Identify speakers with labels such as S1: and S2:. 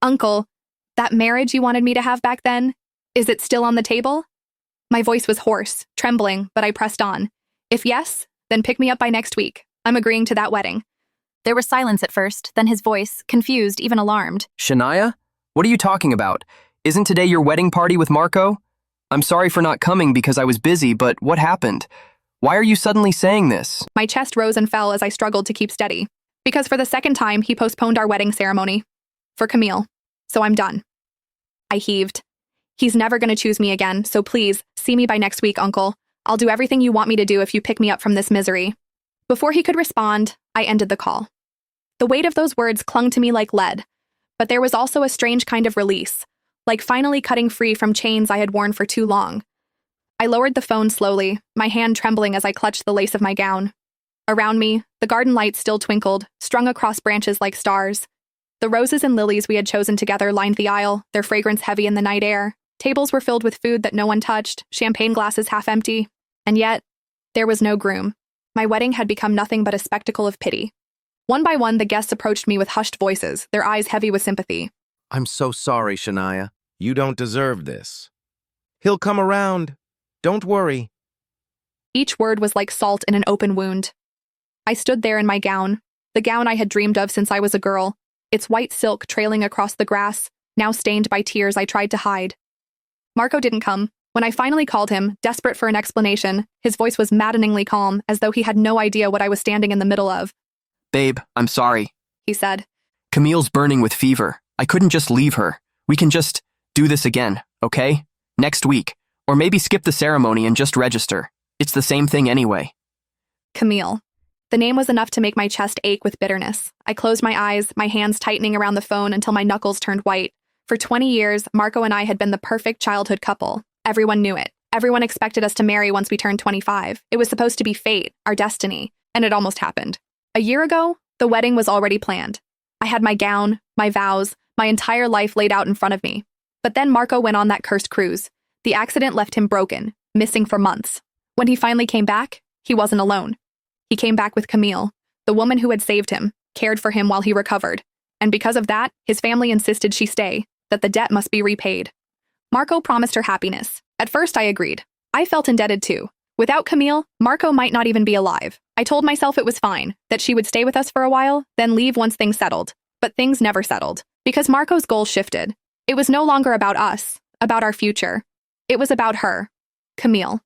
S1: Uncle, that marriage you wanted me to have back then, is it still on the table? My voice was hoarse, trembling, but I pressed on. If yes, then pick me up by next week. I'm agreeing to that wedding.
S2: There was silence at first, then his voice, confused, even alarmed.
S3: Shania? What are you talking about? Isn't today your wedding party with Marco? I'm sorry for not coming because I was busy, but what happened? Why are you suddenly saying this?
S1: My chest rose and fell as I struggled to keep steady. Because for the second time, he postponed our wedding ceremony. For Camille. So I'm done. I heaved. He's never going to choose me again, so please, see me by next week, Uncle. I'll do everything you want me to do if you pick me up from this misery. Before he could respond, I ended the call. The weight of those words clung to me like lead, but there was also a strange kind of release, like finally cutting free from chains I had worn for too long. I lowered the phone slowly, my hand trembling as I clutched the lace of my gown. Around me, the garden lights still twinkled, strung across branches like stars. The roses and lilies we had chosen together lined the aisle, their fragrance heavy in the night air. Tables were filled with food that no one touched, champagne glasses half empty. And yet, there was no groom. My wedding had become nothing but a spectacle of pity. One by one, the guests approached me with hushed voices, their eyes heavy with sympathy.
S4: I'm so sorry, Shania. You don't deserve this. He'll come around. Don't worry.
S1: Each word was like salt in an open wound. I stood there in my gown, the gown I had dreamed of since I was a girl, its white silk trailing across the grass, now stained by tears I tried to hide. Marco didn't come. When I finally called him, desperate for an explanation, his voice was maddeningly calm, as though he had no idea what I was standing in the middle of.
S3: Babe, I'm sorry,
S1: He said.
S3: Camille's burning with fever. I couldn't just leave her. We can just do this again, okay? Next week. Or maybe skip the ceremony and just register. It's the same thing anyway.
S1: Camille. The name was enough to make my chest ache with bitterness. I closed my eyes, my hands tightening around the phone until my knuckles turned white. For 20 years, Marco and I had been the perfect childhood couple. Everyone knew it. Everyone expected us to marry once we turned 25. It was supposed to be fate, our destiny, and it almost happened. A year ago, the wedding was already planned. I had my gown, my vows, my entire life laid out in front of me. But then Marco went on that cursed cruise. The accident left him broken, missing for months. When he finally came back, he wasn't alone. He came back with Camille, the woman who had saved him, cared for him while he recovered. And because of that, his family insisted she stay, that the debt must be repaid. Marco promised her happiness. At first, I agreed. I felt indebted too. Without Camille, Marco might not even be alive. I told myself it was fine, that she would stay with us for a while, then leave once things settled. But things never settled, because Marco's goals shifted. It was no longer about us, about our future. It was about her, Camille.